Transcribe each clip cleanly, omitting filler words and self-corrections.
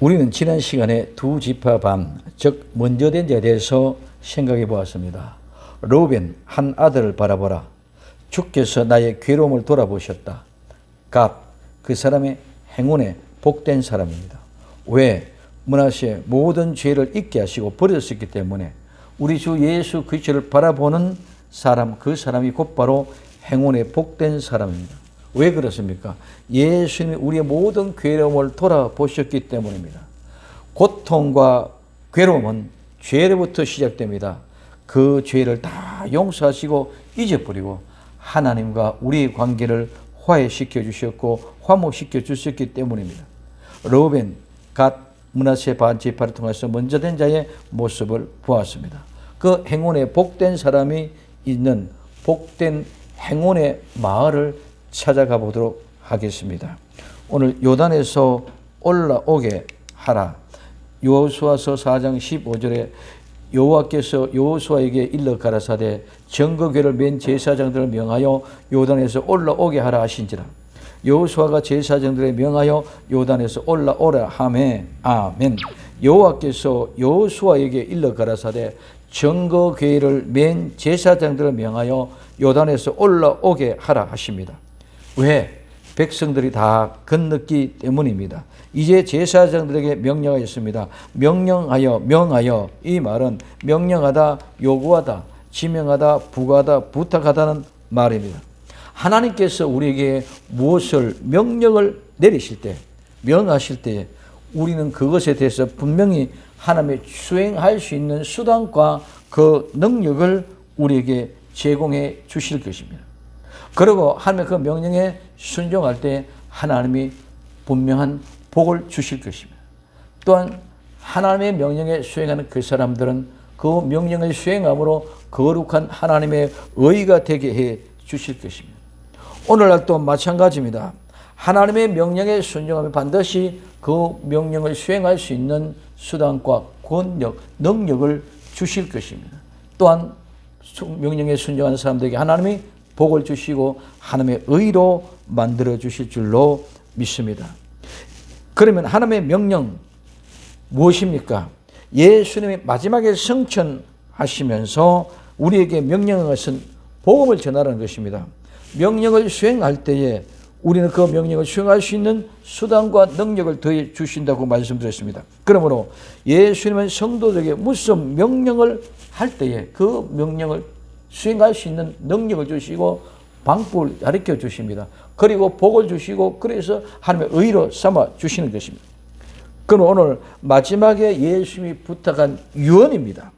우리는 지난 시간에 두 지파 반, 즉 먼저 된 자에 대해서 생각해 보았습니다. 르우벤 한 아들을 바라보라. 주께서 나의 괴로움을 돌아보셨다. 갓, 그 사람의 행운에 복된 사람입니다. 왜? 므낫세 모든 죄를 잊게 하시고 버렸었기 때문에 우리 주 예수 그리스도를 바라보는 사람, 그 사람이 곧바로 행운에 복된 사람입니다. 왜 그렇습니까? 예수님이 우리의 모든 괴로움을 돌아보셨기 때문입니다. 고통과 괴로움은 죄로부터 시작됩니다. 그 죄를 다 용서하시고 잊어버리고 하나님과 우리의 관계를 화해시켜 주셨고 화목시켜 주셨기 때문입니다. 르우벤, 갓, 므낫세 반 지파를 통해서 먼저 된 자의 모습을 보았습니다. 그 행운에 복된 사람이 있는 복된 행운의 마을을 찾아가 보도록 하겠습니다. 오늘 요단에서 올라오게 하라. 여호수아서 4장 15절에 여호와께서 여호수아에게 일러 가라사대 정거궤를 맨 제사장들을 명하여 요단에서 올라오게 하라 하신지라. 여호수아가 제사장들에 명하여 요단에서 올라오라 하매 아멘. 여호와께서 여호수아에게 일러 가라사대 정거궤를 맨 제사장들을 명하여 요단에서 올라오게 하라 하십니다. 왜? 백성들이 다 건넜기 때문입니다. 이제 제사장들에게 명령하였습니다. 명하여 이 말은 명령하다, 요구하다, 지명하다, 부과하다, 부탁하다는 말입니다. 하나님께서 우리에게 무엇을 명령을 내리실 때, 명하실 때 우리는 그것에 대해서 분명히 하나님의 수행할 수 있는 수단과 그 능력을 우리에게 제공해 주실 것입니다. 그리고 하나님의 그 명령에 순종할 때 하나님이 분명한 복을 주실 것입니다. 또한 하나님의 명령에 수행하는 그 사람들은 그 명령을 수행함으로 거룩한 하나님의 의가 되게 해 주실 것입니다. 오늘날 또 마찬가지입니다. 하나님의 명령에 순종하면 반드시 그 명령을 수행할 수 있는 수단과 권력, 능력을 주실 것입니다. 또한 명령에 순종하는 사람들에게 하나님이 복을 주시고 하나님의 의로 만들어 주실 줄로 믿습니다. 그러면 하나님의 명령 무엇입니까? 예수님이 마지막에 성천하시면서 우리에게 명령한 것은 복음을 전하라는 것입니다. 명령을 수행할 때에 우리는 그 명령을 수행할 수 있는 수단과 능력을 더해 주신다고 말씀드렸습니다. 그러므로 예수님은 성도들에게 무슨 명령을 할 때에 그 명령을 수행할 수 있는 능력을 주시고 방법을 가르쳐 주십니다. 그리고 복을 주시고 그래서 하나님의 의로 삼아 주시는 것입니다. 그럼 오늘 마지막에 예수님이 부탁한 유언입니다.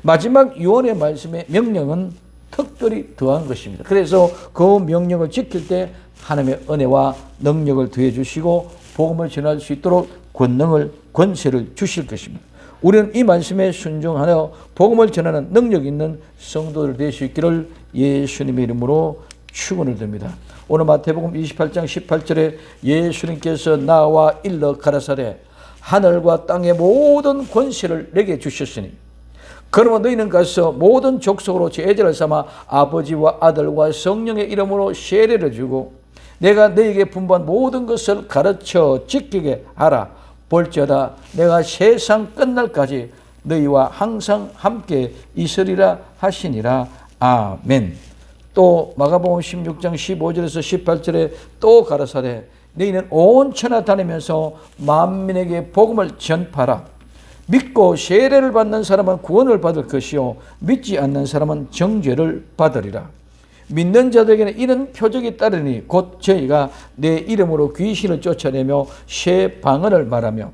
마지막 유언의 말씀에 명령은 특별히 더한 것입니다. 그래서 그 명령을 지킬 때 하나님의 은혜와 능력을 더해 주시고 복음을 전할 수 있도록 권세를 주실 것입니다. 우리는 이 말씀에 순종하여 복음을 전하는 능력 있는 성도들 될 수 있기를 예수님의 이름으로 축원을 드립니다. 오늘 마태복음 28장 18절에 예수님께서 나와 일러 가라사대 하늘과 땅의 모든 권세를 내게 주셨으니 그러면 너희는 가서 모든 족속으로 제자를 삼아 아버지와 아들과 성령의 이름으로 세례를 주고 내가 너희에게 분부한 모든 것을 가르쳐 지키게 하라. 볼지어다 내가 세상 끝날까지 너희와 항상 함께 있으리라 하시니라. 아멘. 또 마가복음 16장 15절에서 18절에 또 가라사대 너희는 온 천하 다니면서 만민에게 복음을 전파라. 믿고 세례를 받는 사람은 구원을 받을 것이요 믿지 않는 사람은 정죄를 받으리라. 믿는 자들에게는 이런 표적이 따르니 곧 저희가 내 이름으로 귀신을 쫓아내며 새 방언을 말하며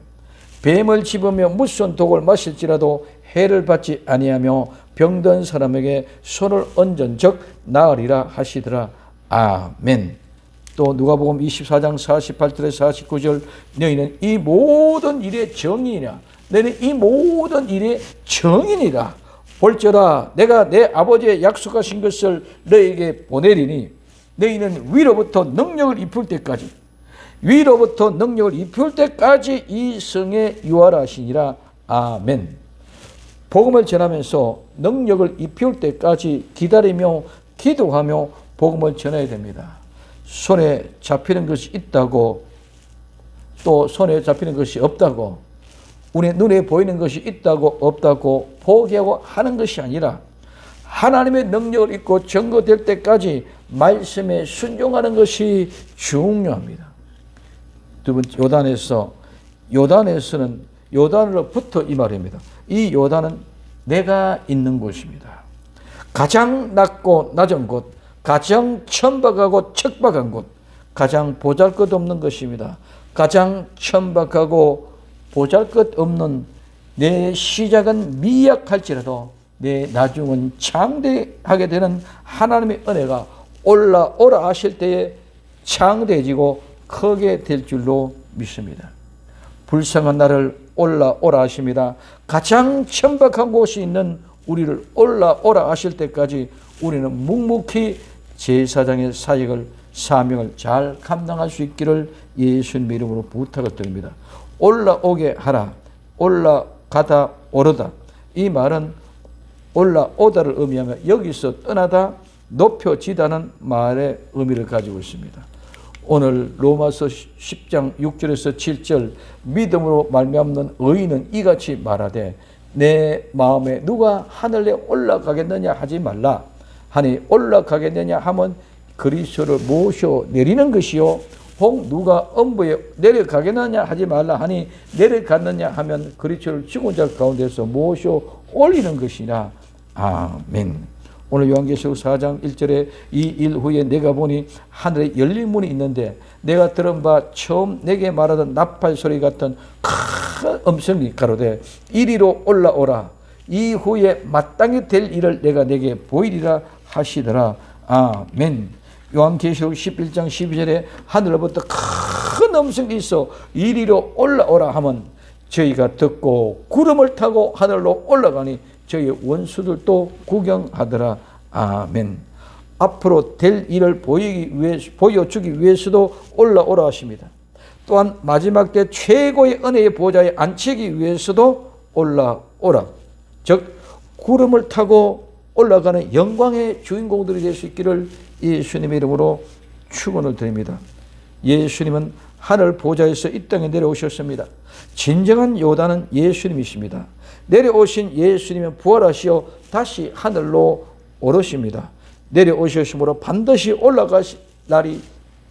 뱀을 집으며 무슨 독을 마실지라도 해를 받지 아니하며 병든 사람에게 손을 얹은 적 나으리라 하시더라. 아멘. 또 누가복음 24장 48절에서 49절 너희는 이 모든 일의 정인이라. 너희는 이 모든 일의 정인이라. 볼지어다 내가 내 아버지의 약속하신 것을 너희에게 보내리니 너희는 위로부터 능력을 입을 때까지 이 성에 유하라 하시니라. 아멘. 복음을 전하면서 능력을 입힐 때까지 기다리며 기도하며 복음을 전해야 됩니다. 손에 잡히는 것이 있다고 또 손에 잡히는 것이 없다고, 우리 눈에 보이는 것이 있다고 없다고 포기하고 하는 것이 아니라 하나님의 능력을 입고 증거될 때까지 말씀에 순종하는 것이 중요합니다. 두 번째, 요단에서는 요단으로부터 이 말입니다. 이 요단은 내가 있는 곳입니다. 가장 낮고 낮은 곳, 가장 천박하고 척박한 곳, 가장 보잘것없는 것입니다. 가장 천박하고 보잘것없는 내 시작은 미약할지라도 내 나중은 장대하게 되는 하나님의 은혜가 올라오라 하실 때에 장대해지고 크게 될 줄로 믿습니다. 불쌍한 나를 올라오라 하십니다. 가장 천박한 곳이 있는 우리를 올라오라 하실 때까지 우리는 묵묵히 제사장의 사명을 잘 감당할 수 있기를 예수님의 이름으로 부탁을 드립니다. 올라오게 하라. 올라가다 오르다. 이 말은 올라오다를 의미하며 여기서 떠나다 높여지다는 말의 의미를 가지고 있습니다. 오늘 로마서 10장 6절에서 7절 믿음으로 말미암는 의인은 이같이 말하되 내 마음에 누가 하늘에 올라가겠느냐 하지 말라 하니 올라가겠느냐 하면 그리스도를 모셔 내리는 것이요 혹 누가 엄부에 내려가겠느냐 하지 말라 하니 내려갔느냐 하면 그리스도를 죽은 자 가운데서 모셔 올리는 것이라. 아멘. 오늘 요한계시록 4장 1절에 이 일 후에 내가 보니 하늘에 열린 문이 있는데 내가 들은 바 처음 내게 말하던 나팔 소리 같은 큰 음성이 가로되 이리로 올라오라. 이후에 마땅히 될 일을 내가 내게 보이리라 하시더라. 아멘. 요한계시록 11장 12절에 하늘로부터 큰 음성이 있어 이리로 올라오라 하면 저희가 듣고 구름을 타고 하늘로 올라가니 저희의 원수들도 구경하더라. 아멘. 앞으로 될 일을 보여주기 위해서도 올라오라 하십니다. 또한 마지막 때 최고의 은혜의 보좌에 앉히기 위해서도 올라오라. 즉 구름을 타고 올라가는 영광의 주인공들이 될 수 있기를 예수님의 이름으로 축원을 드립니다. 예수님은 하늘 보좌에서 이 땅에 내려오셨습니다. 진정한 요단은 예수님이십니다. 내려오신 예수님은 부활하시어 다시 하늘로 오르십니다. 내려오셨으므로 반드시 올라가실 날이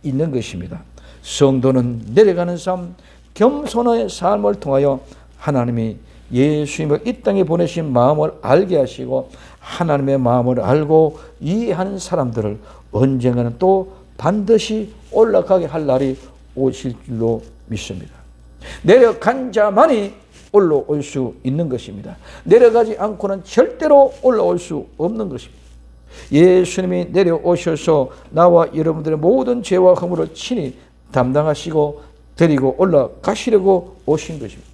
있는 것입니다. 성도는 내려가는 삶, 겸손의 삶을 통하여 하나님이 예수님을 이 땅에 보내신 마음을 알게 하시고 하나님의 마음을 알고 이해하는 사람들을 언젠가는 또 반드시 올라가게 할 날이 오실 줄로 믿습니다. 내려간 자만이 올라올 수 있는 것입니다. 내려가지 않고는 절대로 올라올 수 없는 것입니다. 예수님이 내려오셔서 나와 여러분들의 모든 죄와 허물을 친히 담당하시고 데리고 올라가시려고 오신 것입니다.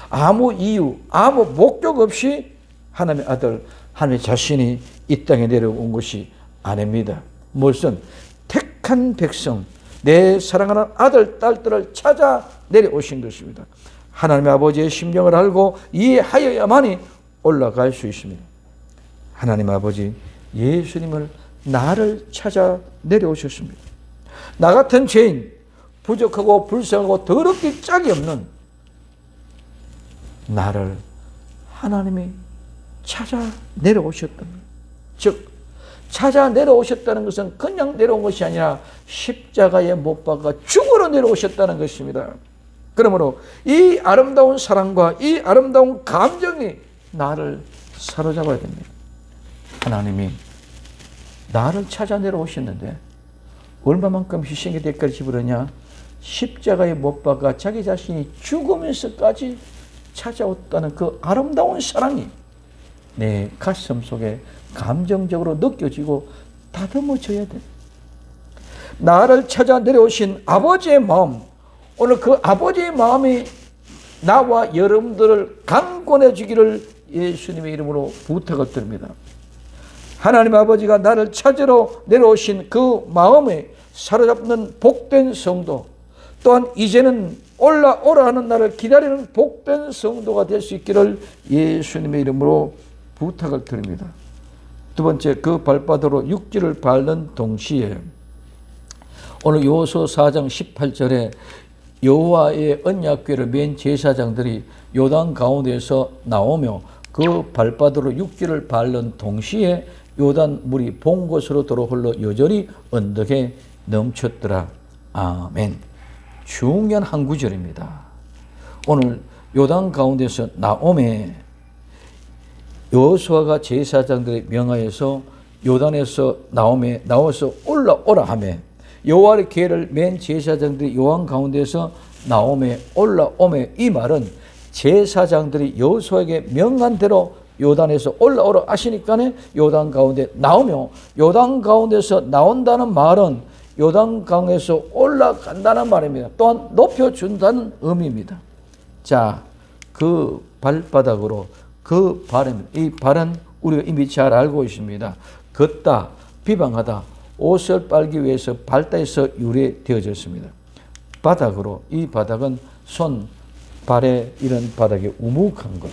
아무 이유, 아무 목적 없이 하나님의 아들, 하나님의 자신이 이 땅에 내려온 것이 아닙니다. 무슨 택한 백성, 내 사랑하는 아들, 딸들을 찾아 내려오신 것입니다. 하나님의 아버지의 심정을 알고 이해하여야만이 올라갈 수 있습니다. 하나님 아버지 예수님을 나를 찾아 내려오셨습니다. 나 같은 죄인, 부족하고 불쌍하고 더럽기 짝이 없는 나를 하나님이 찾아 내려오셨다는 것. 즉 찾아 내려오셨다는 것은 그냥 내려온 것이 아니라 십자가에 못 박아 죽으러 내려오셨다는 것입니다. 그러므로 이 아름다운 사랑과 이 아름다운 감정이 나를 사로잡아야 됩니다. 하나님이 나를 찾아 내려오셨는데 얼마만큼 희생의 대가를 지불하냐? 십자가에 못 박아 자기 자신이 죽으면서까지 찾아왔다는 그 아름다운 사랑이 내 가슴 속에 감정적으로 느껴지고 다듬어져야 돼. 나를 찾아 내려오신 아버지의 마음, 오늘 그 아버지의 마음이 나와 여러분들을 강권해 주기를 예수님의 이름으로 부탁을 드립니다. 하나님 아버지가 나를 찾으러 내려오신 그 마음에 사로잡는 복된 성도, 또한 이제는 올라오라 하는 날을 기다리는 복된 성도가 될 수 있기를 예수님의 이름으로 부탁을 드립니다. 두 번째, 그 발바닥으로 육지를 밟는 동시에 오늘 요소 4장 18절에 여호와의 언약궤를 맨 제사장들이 요단 가운데서 나오며 그 발바닥으로 육지를 밟는 동시에 요단 물이 본 곳으로 도로 흘러 여전히 언덕에 넘쳤더라. 아멘. 중요한 한 구절입니다. 오늘 요단 가운데서 나오매 여호수아가 제사장들의 명하여서 요단에서 나와서 올라오라 하매 여호와의 궤를 맨 제사장들이 요단 가운데서 나오매 올라오매 이 말은 제사장들이 여호수아에게 명한 대로 요단에서 올라오라 하시니까 요단 가운데 나오며 요단 가운데서 나온다는 말은 요단 강에서 올라간다는 말입니다. 또한 높여준다는 의미입니다. 자, 그 발바닥으로 그 발입니다. 이 발은 우리가 이미 잘 알고 있습니다. 걷다, 비방하다, 옷을 빨기 위해서 발다에서 유래되어졌습니다. 바닥으로 이 바닥은 손, 발에 이런 바닥에 우묵한 것,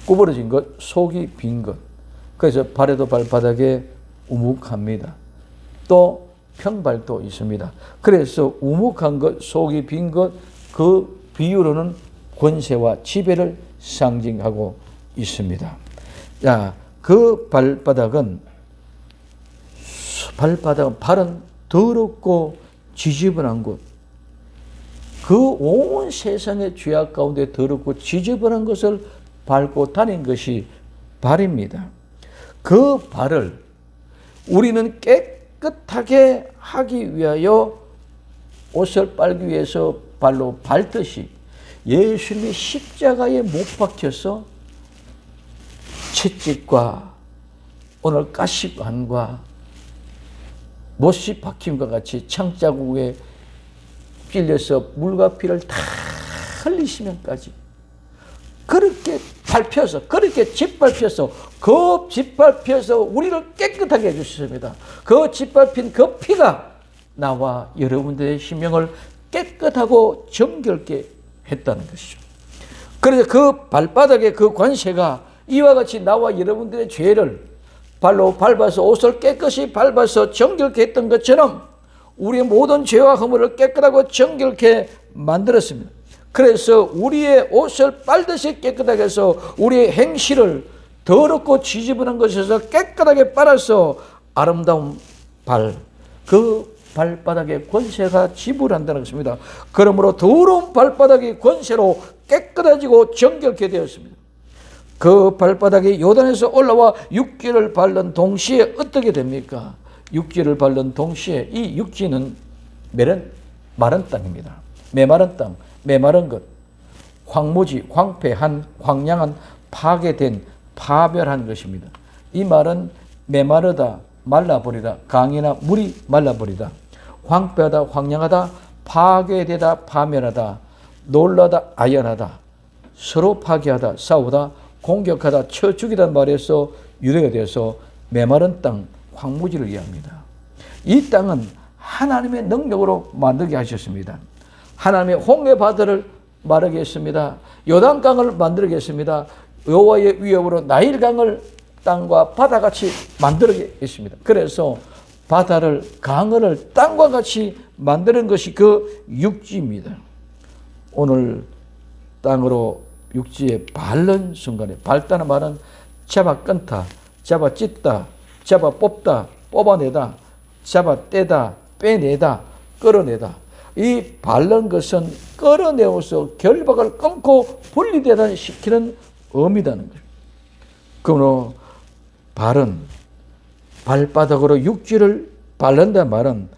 구부러진 것, 속이 빈 것. 그래서 발에도 발바닥에 우묵합니다. 또 평발도 있습니다. 그래서 우묵한 것, 속이 빈 것, 그 비유로는 권세와 지배를 상징하고 있습니다. 자, 그 발바닥은 발은 더럽고 지저분한 곳, 그 온 세상의 죄악 가운데 더럽고 지저분한 것을 밟고 다닌 것이 발입니다. 그 발을 우리는 깨끗하게 하기 위하여 옷을 빨기 위해서 발로 밟듯이 예수님이 십자가에 못 박혀서 채찍과 오늘 가시관과 못이 박힘과 같이 창자국에 찔려서 물과 피를 다 흘리시면까지 그렇게 밟혀서 그렇게 짓밟혀서 그 짓밟혀서 우리를 깨끗하게 해주셨습니다. 그 짓밟힌 그 피가 나와 여러분들의 심령을 깨끗하고 정결케 했다는 것이죠. 그래서 그 발바닥의 그 권세가 이와 같이 나와 여러분들의 죄를 발로 밟아서 옷을 깨끗이 밟아서 정결케 했던 것처럼 우리의 모든 죄와 허물을 깨끗하고 정결케 만들었습니다. 그래서 우리의 옷을 빨듯이 깨끗하게 해서 우리의 행실을 더럽고 지저분한 것에서 깨끗하게 빨아서 아름다운 발, 그 발바닥의 권세가 지불한다는 것입니다. 그러므로 더러운 발바닥의 권세로 깨끗해지고 정결케 되었습니다. 그 발바닥이 요단에서 올라와 육지를 밟는 동시에 어떻게 됩니까? 육지를 밟는 동시에 이 육지는 마른 땅입니다. 메마른 땅, 메마른 것, 황무지, 황폐한, 황량한, 파괴된, 파멸한 것입니다. 이 말은 메마르다, 말라버리다, 강이나 물이 말라버리다, 황폐하다, 황량하다, 파괴되다, 파멸하다, 놀라다, 아연하다, 서로 파괴하다, 싸우다, 공격하다, 쳐 죽이다는 말에서 유래가 되어서 메마른 땅, 황무지를 이해합니다. 이 땅은 하나님의 능력으로 만들게 하셨습니다. 하나님의 홍해 바다를 마르게 했습니다. 요단강을 만들게 했습니다. 여호와의 위협으로 나일강을 땅과 바다같이 만들게 했습니다. 그래서 바다를, 강을 땅과 같이 만드는 것이 그 육지입니다. 오늘 땅으로 육지에 밟는 순간에, 밟다는 말은 잡아 끊다, 잡아 찢다, 잡아 뽑다, 뽑아내다, 잡아 떼다, 빼내다, 끌어내다. 이 밟는 것은 끌어내어서 결박을 끊고 분리되다 시키는 의미라는 거예요. 그러므로 발은 발바닥으로 육지를 밟는다는 말은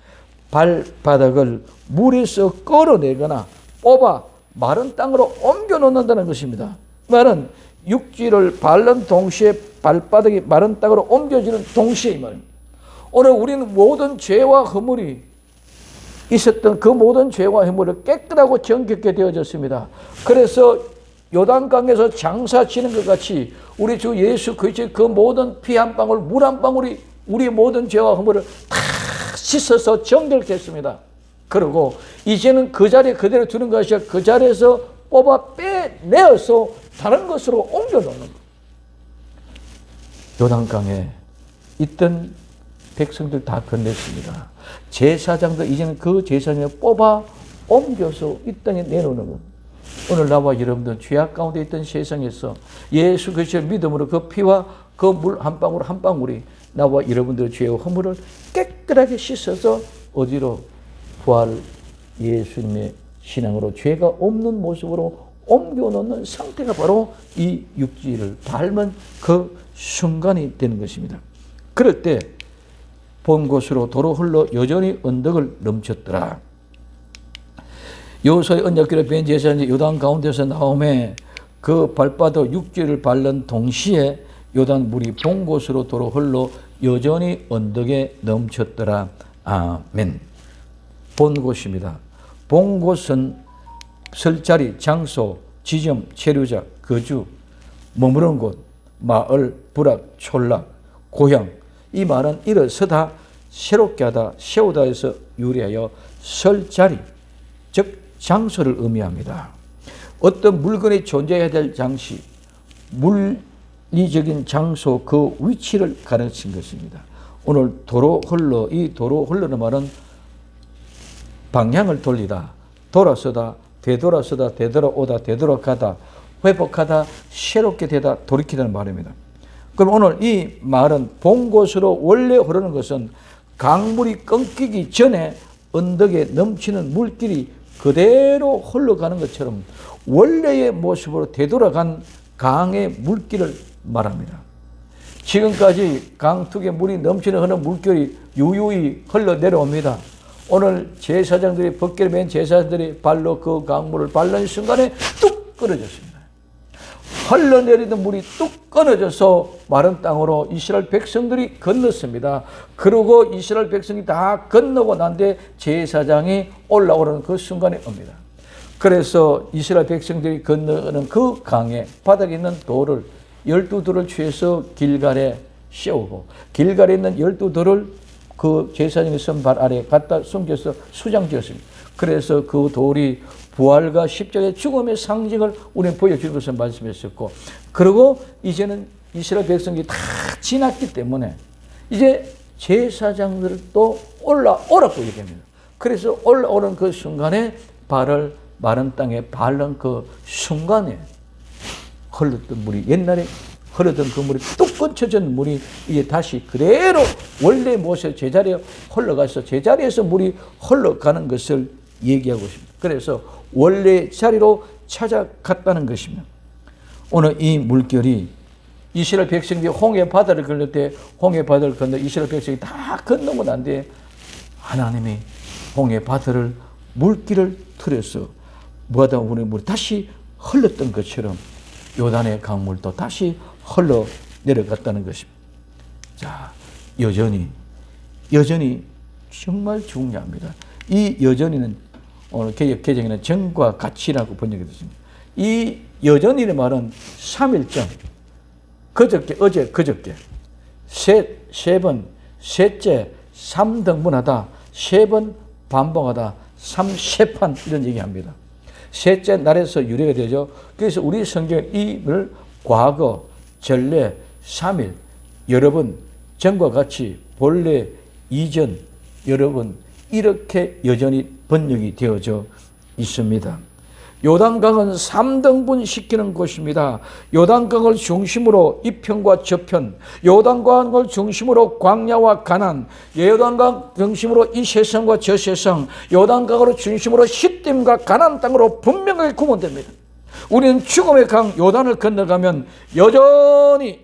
발바닥을 물에서 끌어내거나 뽑아 마른 땅으로 옮겨 놓는다는 것입니다. 말은 육지를 밟는 동시에 발바닥이 마른 땅으로 옮겨지는 동시에 이 말입니다. 오늘 우리는 모든 죄와 허물이 있었던 그 모든 죄와 허물을 깨끗하고 정결케 되어졌습니다. 그래서 요단강에서 장사 치는 것 같이 우리 주 예수 그리스도의 그 모든 피 한 방울, 물 한 방울이 우리의 모든 죄와 허물을 다 씻어서 정결케 했습니다. 그리고 이제는 그 자리에 그대로 두는 것이 아니라 그 자리에서 뽑아 빼내어서 다른 것으로 옮겨놓는 거예요. 요단강에 있던 백성들 다 건넸습니다. 제사장도 이제는 그 제사장을 뽑아 옮겨서 이 땅에 내놓는 것. 오늘 나와 여러분들 죄악 가운데 있던 세상에서 예수 그리스도의 믿음으로 그 피와 그 물 한 방울 한 방울이 나와 여러분들의 죄와 허물을 깨끗하게 씻어서 어디로? 부활 예수님의 신앙으로 죄가 없는 모습으로 옮겨놓는 상태가 바로 이 육지를 밟은 그 순간이 되는 것입니다. 그럴 때 본 곳으로 도로 흘러 여전히 언덕을 넘쳤더라. 여호수아의 언약궤를 벤 제사장이 요단 가운데서 나오매 그 발바닥 육지를 밟는 동시에 요단 물이 본 곳으로 도로 흘러 여전히 언덕에 넘쳤더라. 아멘. 본 곳입니다. 본 곳은 설 자리, 장소, 지점, 체류자, 거주, 머무르는 곳, 마을, 부락, 촌락, 고향. 이 말은 일어서다, 새롭게 하다, 세우다에서 유래하여 설 자리, 즉 장소를 의미합니다. 어떤 물건이 존재해야 될 장시, 물리적인 장소, 그 위치를 가르친 것입니다. 오늘 도로 흘러, 이 도로 흘러는 말은 방향을 돌리다, 돌아서다, 되돌아서다, 되돌아오다, 되돌아가다, 회복하다, 새롭게 되다, 돌이키다는 말입니다. 그럼 오늘 이 말은 본 곳으로 원래 흐르는 것은 강물이 끊기기 전에 언덕에 넘치는 물길이 그대로 흘러가는 것처럼 원래의 모습으로 되돌아간 강의 물길을 말합니다. 지금까지 강둑에 물이 넘치는 흐르는 물길이 유유히 흘러내려옵니다. 오늘 제사장들이 벗개를 맨 제사장들이 발로 그 강물을 밟는 순간에 뚝 끊어졌습니다. 흘러내리던 물이 뚝 끊어져서 마른 땅으로 이스라엘 백성들이 건넜습니다. 그리고 이스라엘 백성이 다 건너고 난 뒤에 제사장이 올라오는 그 순간에 옵니다. 그래서 이스라엘 백성들이 건너는 그 강에 바닥에 있는 돌을 12돌을 취해서 길갈에 씌우고 길갈에 있는 12돌을 그 제사장의 손발 아래 갖다 숨겨서 수장지었습니다. 그래서 그 돌이 부활과 십자가의 죽음의 상징을 우리는 보여주는 것을 말씀했었고, 그리고 이제는 이스라엘 백성이 다 지났기 때문에 이제 제사장들도 올라오라고 얘기합니다. 그래서 올라오는 그 순간에 발을 마른 땅에 밟는 그 순간에 흘렀던 물이, 옛날에 흐르던 그 물이 뚝 끊쳐진 물이 이제 다시 그대로 원래 모습 제자리에 흘러가서 제자리에서 물이 흘러가는 것을 얘기하고 있습니다. 그래서 원래 자리로 찾아갔다는 것입니다. 오늘 이 물결이 이스라엘 백성들이 홍해 바다를 건널 때 홍해 바다를 건너 이스라엘 백성이 다 건너고 난 뒤에 하나님이 홍해 바다를 물길을 틀어서 뭐하다 우리 물이 다시 흘렀던 것처럼 요단의 강물도 다시 흘러 내려갔다는 것입니다. 자, 여전히 정말 중요합니다. 이 여전히는 오늘 개정에는 정과 가치라고 번역이 됐습니다. 이 여전히의 말은 3일절, 그저께, 어제, 그저께, 세 번, 셋째, 3등분하다, 3번 반복하다, 3세판 이런 얘기합니다. 셋째 날에서 유래가 되죠. 그래서 우리 성경은 이를 과거, 전례, 3일, 여러 번, 전과 같이, 본래, 이전, 여러 번 이렇게 여전히 번역이 되어져 있습니다. 요단강은 3등분 시키는 곳입니다. 요단강을 중심으로 이편과 저편, 요단강을 중심으로 광야와 가난, 요단강 중심으로 이 세상과 저 세상, 요단강으로 중심으로 시딤과 가나안 땅으로 분명하게 구분됩니다. 우리는 죽음의 강 요단을 건너가면 여전히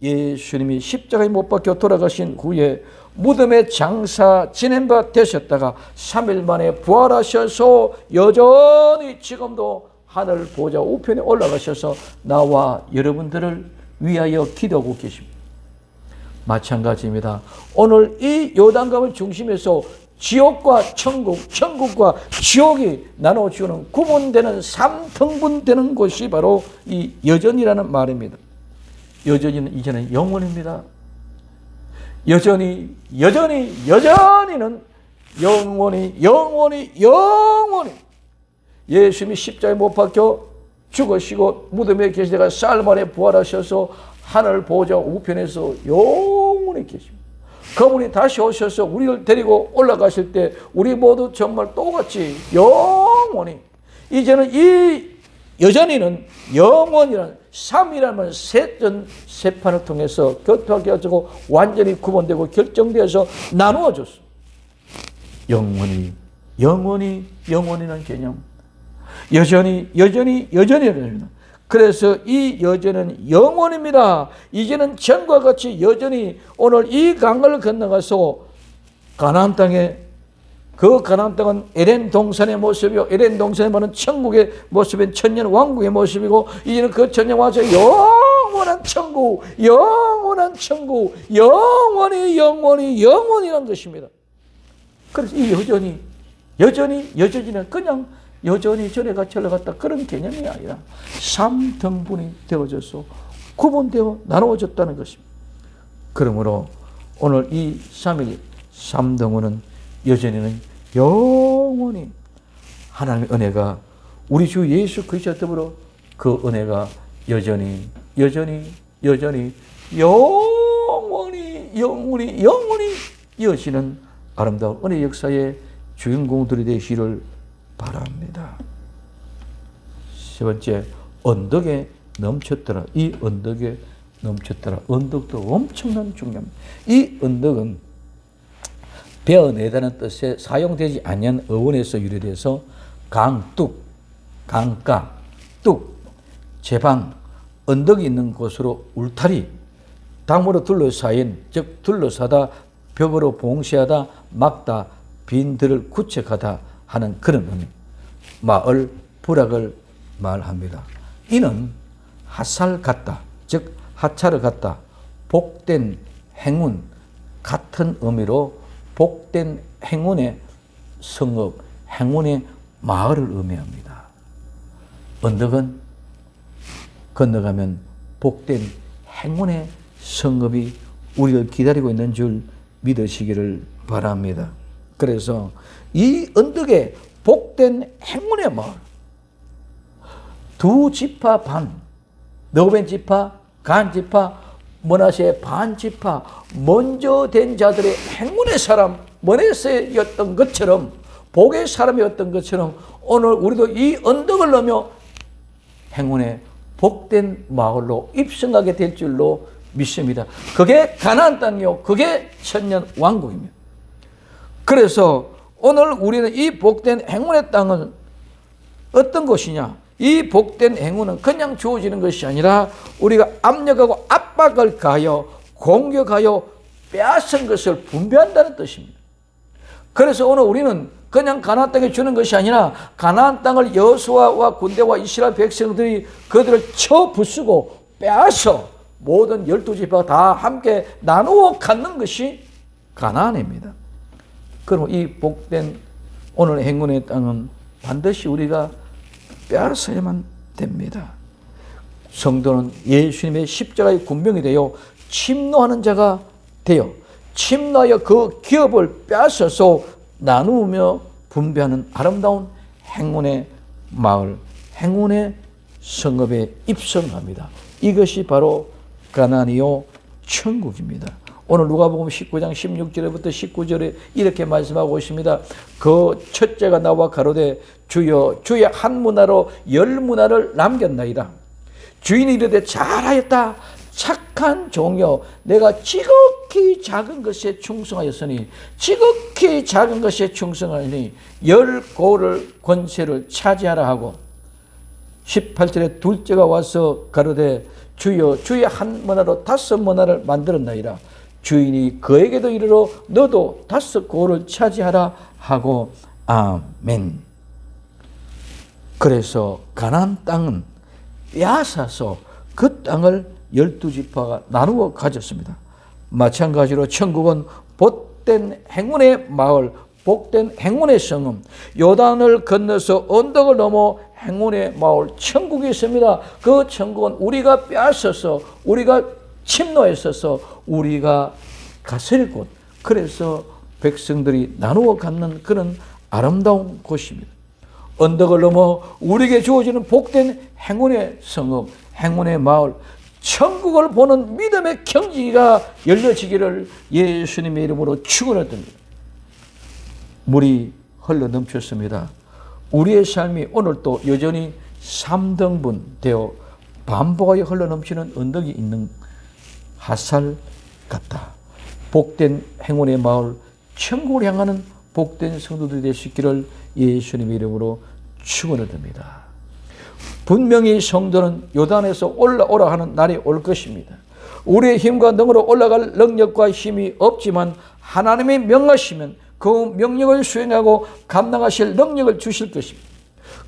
예수님이 십자가에 못 박혀 돌아가신 후에 무덤에 장사 지낸 바 되셨다가 3일 만에 부활하셔서 여전히 지금도 하늘 보좌 우편에 올라가셔서 나와 여러분들을 위하여 기도하고 계십니다. 마찬가지입니다. 오늘 이 요단강을 중심에서 지옥과 천국, 천국과 지옥이 나눠주는 구분되는 3등분되는 곳이 바로 이 여전이라는 말입니다. 여전히는 이제는 영원입니다. 여전히는 영원히 예수님이 십자가에 못 박혀 죽으시고 무덤에 계시다가 사흘 만에 부활하셔서 하늘 보좌 우편에서 영원히 계십니다. 그분이 다시 오셔서 우리를 데리고 올라가실 때 우리 모두 정말 똑같이 영원히, 이제는 이 여전히는 영원이라는 삼이라는 세판을 통해서 교통하고 완전히 구분되고 결정되어서 나누어졌어. 영원이라는 개념. 여전이라는. 그래서 이 여전은 영원입니다. 이제는 전과 같이 여전히 오늘 이 강을 건너가서 가나안 땅에, 그 가나안 땅은 에덴 동산의 모습이요, 에덴 동산에 말하는 천국의 모습인 천년 왕국의 모습이고, 이제는 그 천년 와서 영원한 천국, 영원이란 것입니다. 그래서 이 여전히는 그냥 여전히 절에 같이 올라갔다 그런 개념이 아니라 3등분이 되어져서 구분되어 나누어졌다는 것입니다. 그러므로 오늘 이 3일 3등분은 여전히는 영원히 하나님의 은혜가 우리 주 예수 그리스도 더불어 그 은혜가 여전히 영원히 이어지는 아름다운 은혜 역사의 주인공들이 되시기를 바랍니다. 세 번째, 언덕에 넘쳤더라. 이 언덕에 넘쳤더라. 언덕도 엄청난 중요합니다. 이 언덕은 베어내다는 뜻에 사용되지 않는 어원에서 유래돼서 강둑, 강가, 뚝, 제방, 언덕이 있는 곳으로 울타리, 담으로 둘러싸인, 즉 둘러싸다, 벽으로 봉쇄하다, 막다, 빈들을 구책하다 하는 그런 의미. 마을, 부락을 말합니다. 이는 하살 같다, 즉 하차를 같다, 복된 행운 같은 의미로 복된 행운의 성읍, 행운의 마을을 의미합니다. 언덕은 건너가면 복된 행운의 성읍이 우리를 기다리고 있는 줄 믿으시기를 바랍니다. 그래서 이 언덕에 복된 행운의 마을, 두 지파 반, 르우벤 지파, 간 지파, 므낫세 반 지파, 먼저 된 자들의 행운의 사람, 므낫세였던 것처럼, 복의 사람이었던 것처럼 오늘 우리도 이 언덕을 넘어 행운의 복된 마을로 입성하게 될 줄로 믿습니다. 그게 가나안 땅이요, 그게 천년 왕국입니다. 그래서 오늘 우리는 이 복된 행운의 땅은 어떤 것이냐? 이 복된 행운은 그냥 주어지는 것이 아니라 우리가 압력하고 압박을 가하여 공격하여 빼앗은 것을 분배한다는 뜻입니다. 그래서 오늘 우리는 그냥 가나안 땅에 주는 것이 아니라 가나안 땅을 여호수아와 군대와 이스라엘 백성들이 그들을 쳐 부수고 빼앗아 모든 12지파가 다 함께 나누어 갖는 것이 가나안입니다. 그럼 이 복된 오늘 행운의 땅은 반드시 우리가 빼앗아야만 됩니다. 성도는 예수님의 십자가의 군병이 되어 침노하는 자가 되어 침노하여 그 기업을 빼앗아서 나누며 분배하는 아름다운 행운의 마을, 행운의 성읍에 입성합니다. 이것이 바로 가나안이요 천국입니다. 오늘 누가복음 19장 16절부터 19절에 이렇게 말씀하고 있습니다. 그 첫째가 나와 가로되 주여 주의 한 문화로 10문화를 남겼나이다. 주인이 이르되 잘하였다. 착한 종여, 내가 지극히 작은 것에 충성하였으니 지극히 작은 것에 충성하니 10고를 권세를 차지하라 하고 18절에 둘째가 와서 가로되 주여 주의 한 문화로 5문화를 만들었나이다. 주인이 그에게도 이르러 너도 5고를 차지하라 하고 아멘. 그래서 가나안 땅은 빼앗아서 그 땅을 12지파가 나누어 가졌습니다. 마찬가지로 천국은 복된 행운의 마을, 복된 행운의 성읍, 요단을 건너서 언덕을 넘어 행운의 마을 천국이 있습니다. 그 천국은 우리가 빼앗아서, 우리가 침노했어서 우리가 가설 곳, 그래서 백성들이 나누어 갖는 그런 아름다운 곳입니다. 언덕을 넘어 우리에게 주어지는 복된 행운의 성읍, 행운의 마을, 천국을 보는 믿음의 경지가 열려지기를 예수님의 이름으로 축원합니다. 물이 흘러 넘쳤습니다. 우리의 삶이 오늘도 여전히 3등분 되어 반복하여 흘러 넘치는 언덕이 있는 핫살 같다. 복된 행운의 마을, 천국을 향하는 복된 성도들이 될 수 있기를 예수님의 이름으로 축원합니다. 분명히 성도는 요단에서 올라오라 하는 날이 올 것입니다. 우리의 힘과 능으로 올라갈 능력과 힘이 없지만 하나님이 명하시면 그 명령을 수행하고 감당하실 능력을 주실 것입니다.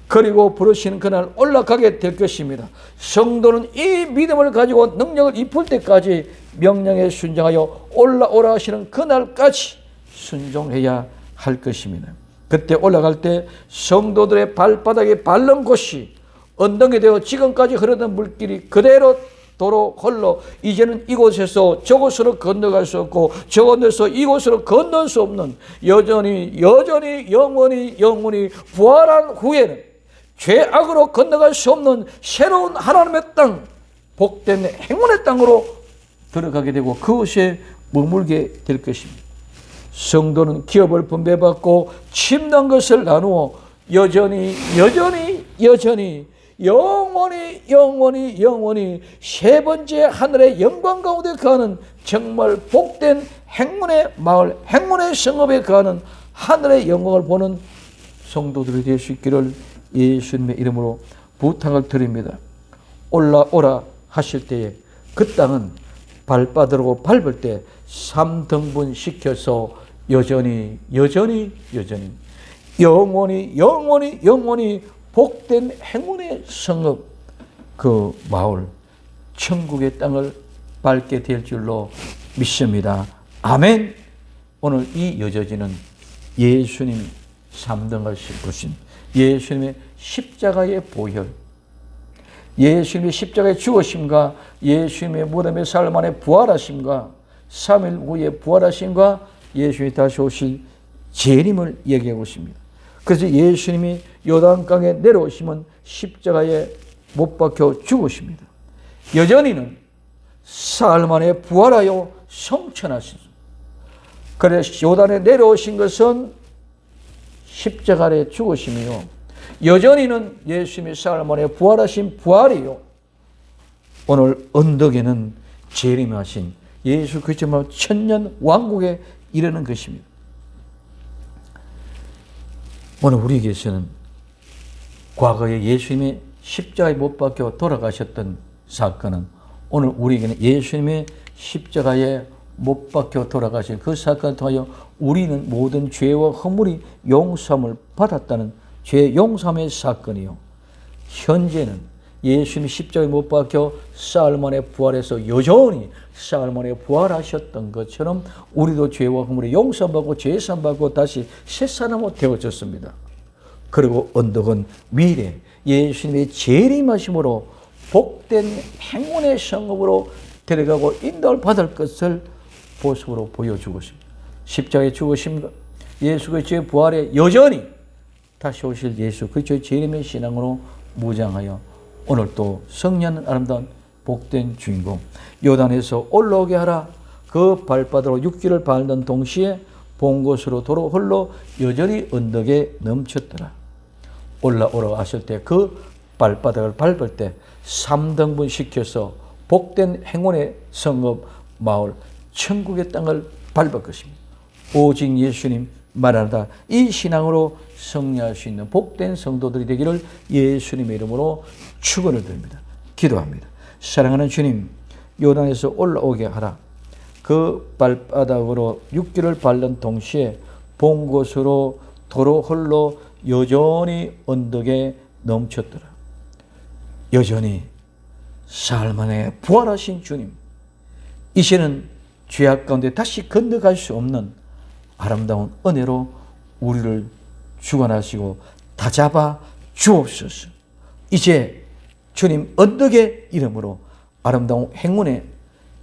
그리고 부르시는 그날 올라가게 될 것입니다. 성도는 이 믿음을 가지고 능력을 입을 때까지 명령에 순종하여 올라오라 하시는 그날까지 순종해야 할 것입니다. 그때 올라갈 때 성도들의 발바닥에 밟는 곳이 언덕이 되어 지금까지 흐르던 물길이 그대로 도로 흘러 이제는 이곳에서 저곳으로 건너갈 수 없고 저곳에서 이곳으로 건널 수 없는 여전히 영원히 부활한 후에는 죄악으로 건너갈 수 없는 새로운 하나님의 땅, 복된 행운의 땅으로 들어가게 되고 그곳에 머물게 될 것입니다. 성도는 기업을 분배받고 침난 것을 나누어 여전히 세 번째 하늘의 영광 가운데 가는 정말 복된 행운의 마을, 행운의 성읍에 가는 하늘의 영광을 보는 성도들이 될 수 있기를 예수님의 이름으로 부탁을 드립니다. 올라오라 하실 때에 그 땅은 발바닥으로 밟을 때 3등분 시켜서 여전히 영원히 복된 행운의 성읍, 그 마을, 천국의 땅을 밟게 될 줄로 믿습니다. 아멘. 오늘 이 여저지는 예수님 3등하신 것인 예수님의 십자가의 보혈, 예수님의 십자가의 죽으심과 예수님의 무덤의 사흘 만에 부활하심과 3일 후에 부활하심과 예수님이 다시 오실 재림을 얘기하고 있습니다. 그래서 예수님이 요단강에 내려오시면 십자가에 못 박혀 죽으십니다. 여전히는 사흘 만에 부활하여 성천하시죠. 그래서 요단에 내려오신 것은 십자가 아래 죽으심이요, 여전히는 예수님이 사흘 만에 부활하신 부활이요, 오늘 언덕에는 재림하신 예수 그리스도 천년 왕국에 이르는 것입니다. 오늘 우리에게서는 과거에 예수님이 십자가에 못 박혀 돌아가셨던 사건은 오늘 우리에게는 예수님의 십자가에 못 박혀 돌아가신 그 사건을 통하여 우리는 모든 죄와 허물이 용서함을 받았다는 죄 용서함의 사건이요, 현재는 예수님이 십자가에 못 박혀 사흘 만에 부활해서 여전히 사흘 만에 부활하셨던 것처럼 우리도 죄와 허물이 용서받고 죄산받고 다시 새 사람으로 되어졌습니다. 그리고 언덕은 미래 예수님의 재림하심으로 복된 행운의 성읍으로 데려가고 인도를 받을 것을 모습으로 보여주고 있습니다. 십자가의 죽으심과 예수 그리스도의 부활에 여전히 다시 오실 예수 그리스도의 재림의 신앙으로 무장하여 오늘 또 성령 아름다운 복된 주인공 요단에서 올라오게 하라. 그 발바닥으로 육지를 밟는 동시에 본 곳으로 도로 흘러 여전히 언덕에 넘쳤더라. 올라오라 하실 때 그 발바닥을 밟을 때 3등분 시켜서 복된 행운의 성읍 마을 천국의 땅을 밟을 것입니다. 오직 예수님 말하다 이 신앙으로 승리할 수 있는 복된 성도들이 되기를 예수님의 이름으로 축원을 드립니다. 기도합니다. 사랑하는 주님, 요단에서 올라오게 하라. 그 발바닥으로 육지를 밟는 동시에 본 곳으로 도로 흘러 여전히 언덕에 넘쳤더라. 여전히 사흘 만에 부활하신 주님, 이제는 죄악 가운데 다시 건너갈 수 없는 아름다운 은혜로 우리를 주관하시고 다잡아 주옵소서. 이제 주님 언덕의 이름으로 아름다운 행운의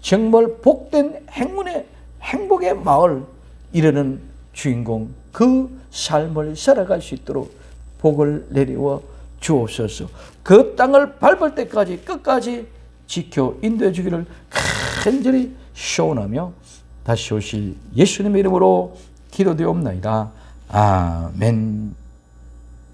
정말 복된 행운의 행복의 마을 이르는 주인공 그 삶을 살아갈 수 있도록 복을 내리워 주옵소서. 그 땅을 밟을 때까지 끝까지 지켜 인도해 주기를 간절히 소원하며 다시 오실 예수님의 이름으로 기도되옵나이다. 아멘.